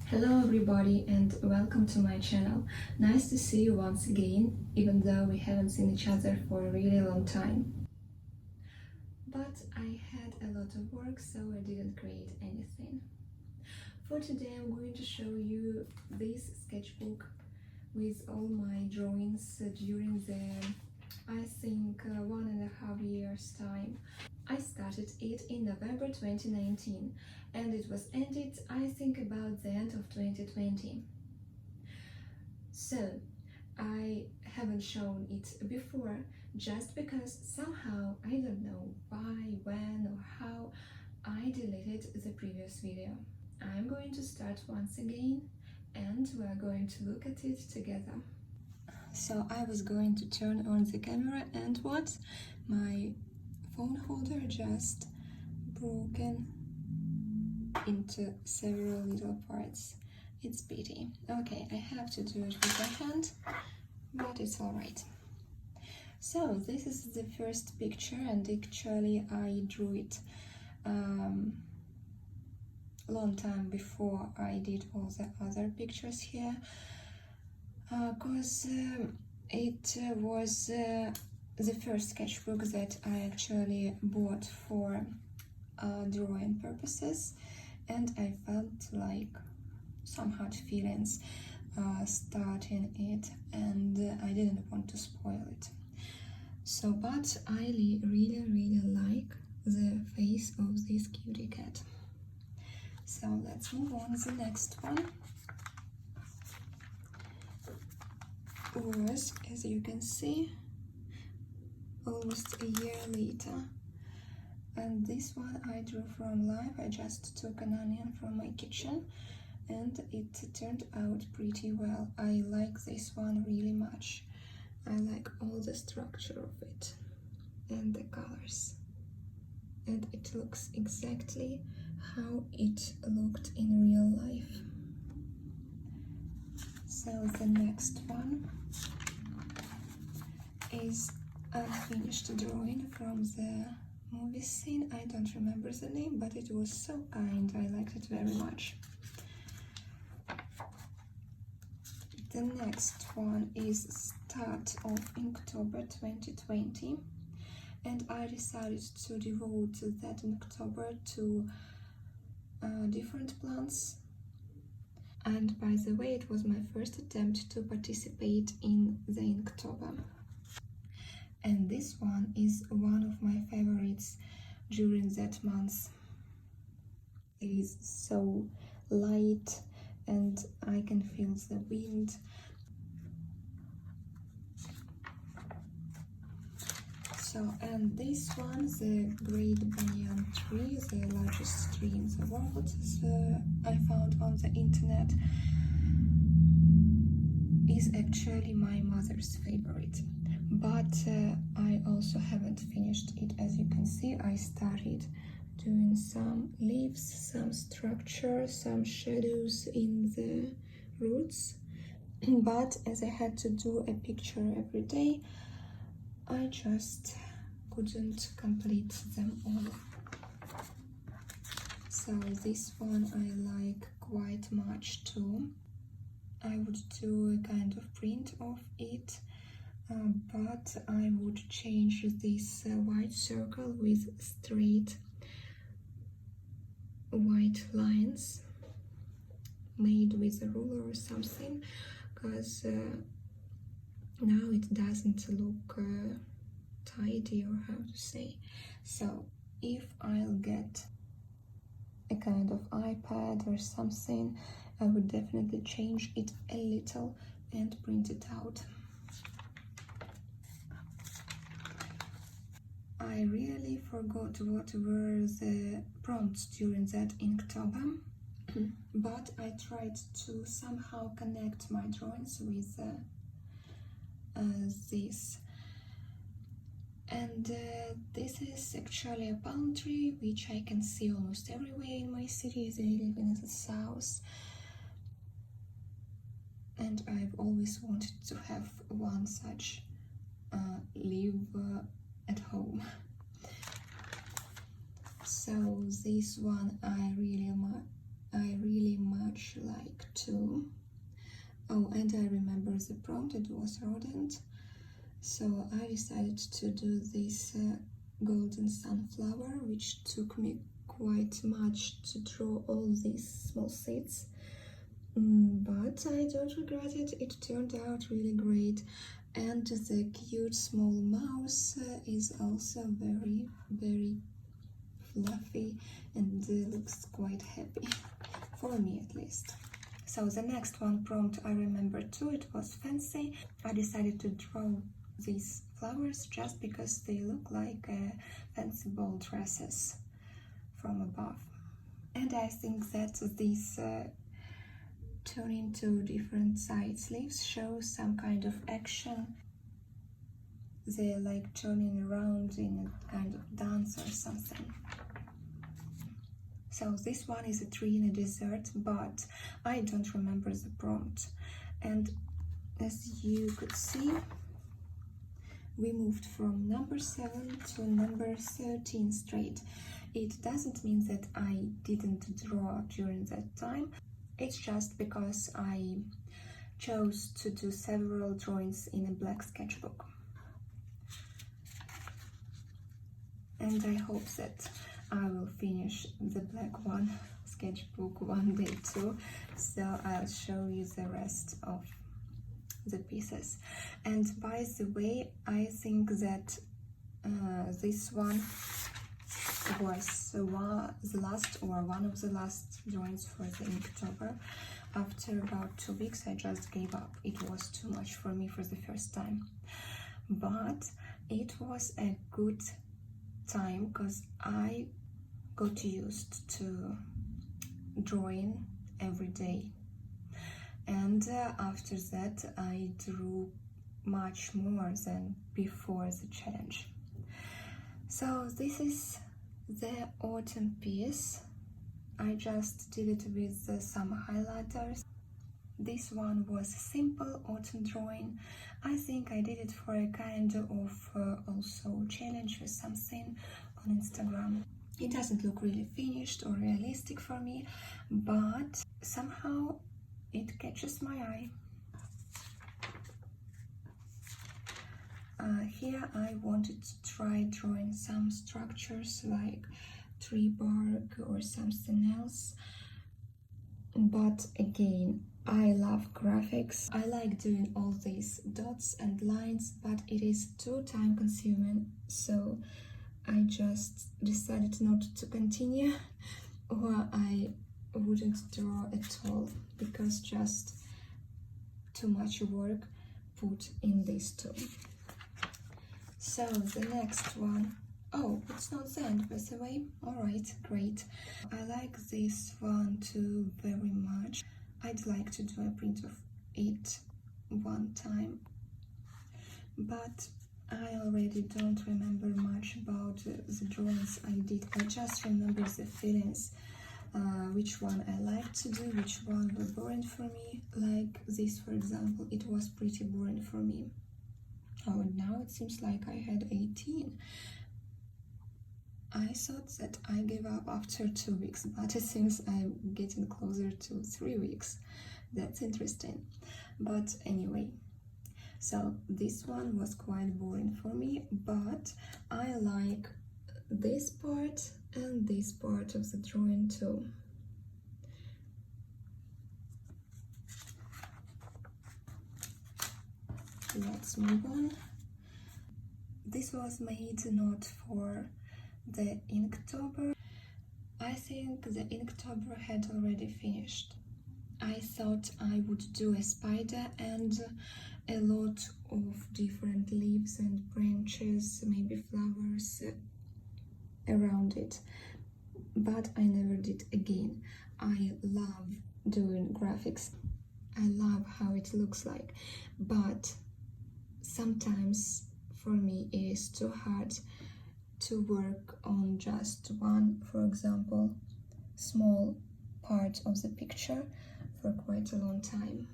Hello everybody and welcome to my channel. Nice to see you once again, even though we haven't seen each other for a really long time. But I had a lot of work, so I didn't create anything. For today I'm going to show you this sketchbook with all my drawings during the, I think, 1.5 years time. I started it in November 2019 and it was ended, I think, about the end of 2020. So I haven't shown it before just because somehow, I don't know why, when or how, I deleted the previous video. I'm going to start once again and we are going to look at it together. So I was going to turn on the camera and what? My phone holder just broken into several little parts. It's pity. Okay, I have to do it with my hand, but it's alright. So this is the first picture and actually I drew it long time before I did all the other pictures here, because it was the first sketchbook that I actually bought for drawing purposes, and I felt like some hard feelings starting it, and I didn't want to spoil it. So, but I really like the face of this cutie cat. So let's move on. The next one was, as you can see, almost a year later, and this one I drew from life. I just took an onion from my kitchen and it turned out pretty well. I like this one really much. I like all the structure of it and the colors, and it looks exactly how it looked in real life. So the next one is unfinished drawing from the movie scene. I don't remember the name, but it was so kind. I liked it very much. The next one is start of October 2020, and I decided to devote that October to different plants. And by the way, it was my first attempt to participate in the Inktober. And this one is one of my favorites during that month. It is so light and I can feel the wind. So, and this one, the Great Banyan Tree, the largest tree in the world, I found on the internet, is actually my mother's favorite. But I also haven't finished it. As you can see, I started doing some leaves, some structure, some shadows in the roots, but as I had to do a picture every day, I just couldn't complete them all. So this one I like quite much too. I would do a kind of print of it, but I would change this white circle with straight white lines made with a ruler or something, because now it doesn't look tidy, or how to say. So if I'll get a kind of iPad or something, I would definitely change it a little and print it out. I really forgot what were the prompts during that Inktober, but I tried to somehow connect my drawings with this. And this is actually a palm tree, which I can see almost everywhere in my city, as I live in the south. And I've always wanted to have one such leaf at home. So this one I really much liked. and I remember the prompt, it was rodent. So I decided to do this golden sunflower, which took me quite much to draw all these small seeds. But I don't regret it, it turned out really great. And the cute small mouse is also very, very fluffy and looks quite happy, for me at least. So the next one prompt I remember too, it was fancy. I decided to draw these flowers just because they look like fancy ball dresses from above. And I think that these turning to different side sleeves shows some kind of action. They're like turning around in a kind of dance or something. So this one is a tree in a desert, but I don't remember the prompt. And as you could see, we moved from number 7 to number 13 straight. It doesn't mean that I didn't draw during that time. It's just because I chose to do several drawings in a black sketchbook. And I hope that I will finish the black one sketchbook one day too. So I'll show you the rest of the pieces. And by the way, I think that this one was the last or one of the last drawings for the Inktober. After about 2 weeks I just gave up. It was too much for me for the first time, but it was a good time because I got used to drawing every day, and after that I drew much more than before the challenge. So this is the autumn piece. I just did it with some highlighters. This one was a simple autumn drawing. I think I did it for a kind of also challenge with something on Instagram. It doesn't look really finished or realistic for me, but somehow it catches my eye. Here I wanted to try drawing some structures like tree bark or something else, but again, I love graphics. I like doing all these dots and lines, but it is too time consuming, so I just decided not to continue, or I wouldn't draw at all, because just too much work put in this too. So the next one, oh, it's not the end by the way. Alright, great. I like this one too very much. I'd like to do a print of it one time, but I already don't remember much about the drawings I did. I just remember the feelings, which one I liked to do, which one was boring for me. Like this, for example, it was pretty boring for me. Oh, and now it seems like I had 18. I thought that I gave up after 2 weeks, but it seems I'm getting closer to 3 weeks. That's interesting. But anyway, so this one was quite boring for me, but I like this part and this part of the drawing too. Let's move on. This was made not for the Inktober. I think the Inktober had already finished. I thought I would do a spider and a lot of different leaves and branches, maybe flowers around it, but I never did again. I love doing graphics. I love how it looks like, but sometimes for me it is too hard to work on just one, for example, small part of the picture for quite a long time.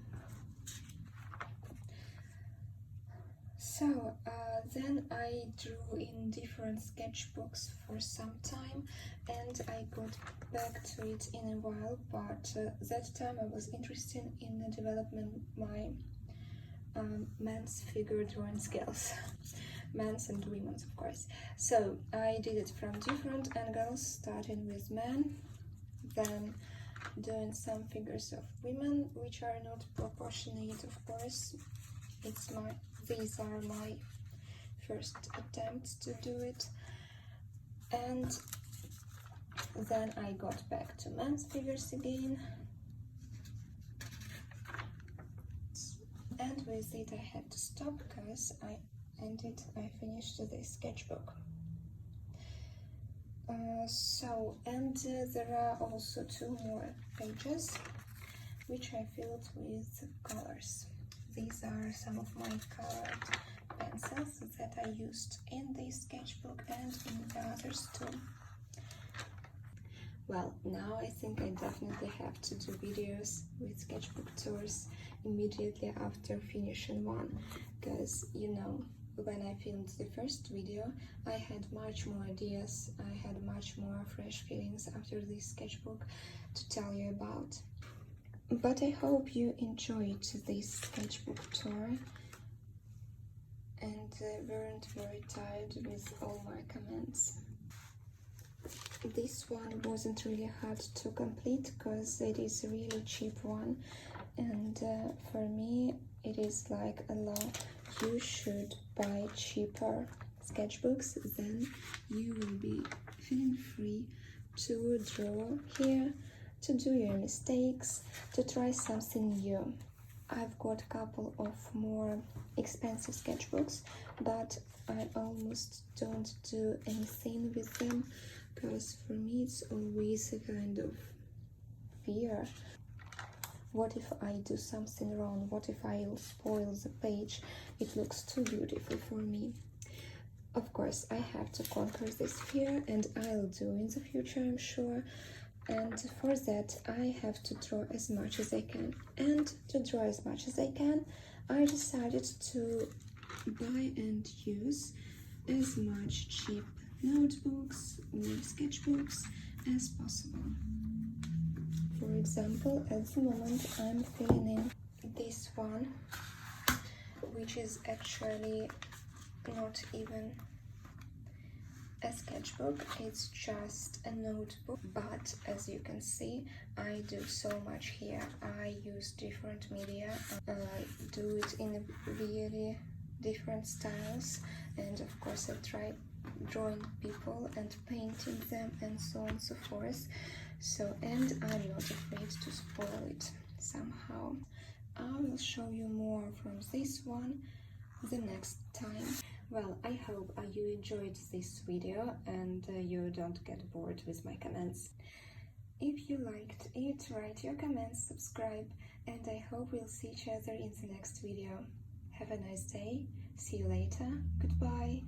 Then I drew in different sketchbooks for some time, and I got back to it in a while, but that time I was interested in developing my men's figure drawing skills. Men's and women's, of course. So I did it from different angles, starting with men, then doing some figures of women, which are not proportionate, of course. These are my first attempts to do it, and then I got back to men's figures again, and with it I had to stop because I finished this sketchbook. There are also 2 more pages which I filled with colors. These are some of my colored pencils that I used in this sketchbook and in the others too. Well, now I think I definitely have to do videos with sketchbook tours immediately after finishing one, because when I filmed the first video, I had much more ideas, I had much more fresh feelings after this sketchbook to tell you about. But I hope you enjoyed this sketchbook tour and weren't very tired with all my comments. This one wasn't really hard to complete because it is a really cheap one, and for me it is like a law: you should buy cheaper sketchbooks, then you will be feeling free to draw here, to do your mistakes, to try something new. I've got a couple of more expensive sketchbooks, but I almost don't do anything with them, because for me it's always a kind of fear. What if I do something wrong? What if I'll spoil the page? It looks too beautiful for me. Of course, I have to conquer this fear, and I'll do in the future, I'm sure. And for that, I have to draw as much as I can. And to draw as much as I can, I decided to buy and use as much cheap notebooks or sketchbooks as possible. For example, at the moment I'm filling in this one, which is actually not even a sketchbook, it's just a notebook, but as you can see, I do so much here. I use different media, do it in really different styles, and of course I try drawing people and painting them and so on and so forth. And I'm not afraid to spoil it somehow. I will show you more from this one the next time. Well, I hope you enjoyed this video and you don't get bored with my comments. If you liked it, write your comments, subscribe, and I hope we'll see each other in the next video. Have a nice day, see you later, goodbye.